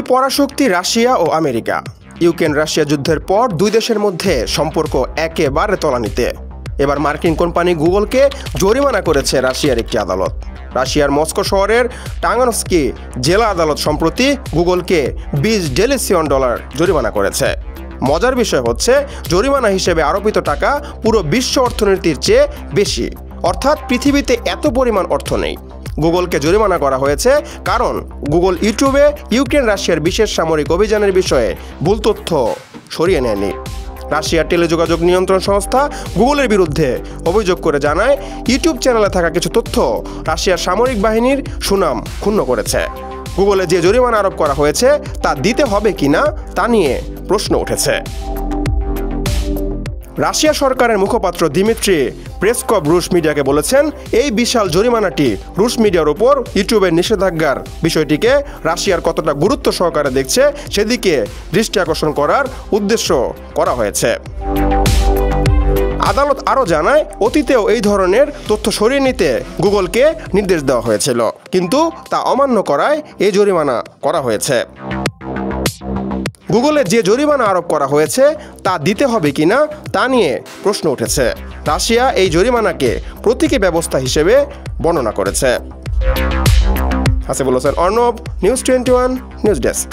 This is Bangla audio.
দুই পরাশক্তি রাশিয়া ও আমেরিকা। ইউক্রেন রাশিয়া যুদ্ধের পর দুই দেশের মধ্যে সম্পর্ক একেবারে তলানিতে। এবার মার্কিন কোম্পানি গুগলকে জরিমানা করেছে রাশিয়ার একটি আদালত। রাশিয়ার মস্কো শহরের টাঙ্গানস্কি জেলা আদালত সম্প্রতি গুগলকে $20 জরিমানা করেছে। মজার বিষয় হচ্ছে, জরিমানা হিসেবে আরোপিত টাকা পুরো বিশ্ব অর্থনীতির চেয়ে বেশি, অর্থাৎ পৃথিবীতে এত পরিমাণ অর্থ নেই। গুগলকে জরিমানা করা হয়েছে কারণ গুগল ইউটিউবে ইউক্রেন রাশিয়ার বিশেষ সামরিক অভিযানের বিষয়ে ভুল তথ্য সরিয়ে নেয়নি। রাশিয়ার টেলিযোগাযোগ নিয়ন্ত্রণ সংস্থা গুগলের বিরুদ্ধে অভিযোগ করে জানায়, ইউটিউব চ্যানেলে থাকা কিছু তথ্য রাশিয়ার সামরিক বাহিনীর সুনাম ক্ষুণ্ণ করেছে। গুগলে যে জরিমানা আরোপ করা হয়েছে তা দিতে হবে কিনা তা নিয়ে প্রশ্ন উঠেছে। রাশিয়া সরকারের মুখপাত্র দিমিত্রি পেসকভ রুশ মিডিয়াকে বলেছেন, এই বিশাল জরিমানাটি রুশ মিডিয়ার উপর ইউটিউবের নিষেধাজ্ঞার বিষয়টিকে রাশিয়ার কতটা গুরুত্ব সহকারে দেখছে সেদিকে দৃষ্টি আকর্ষণ করার উদ্দেশ্য করা হয়েছে। আদালত আরও জানায়, অতীতেও এই ধরনের তথ্য সরিয়ে নিতে গুগলকে নির্দেশ দেওয়া হয়েছিল, কিন্তু তা অমান্য করায় এই জরিমানা করা হয়েছে। গুগলে যে জরিমানা আরোপ করা হয়েছে তা দিতে হবে কিনা তা নিয়ে প্রশ্ন উঠেছে। রাশিয়া এই জরিমানাকে প্রতীকী ব্যবস্থা হিসেবে বর্ণনা করেছে। Hasibul Hossain Arnab, news 21 news desk.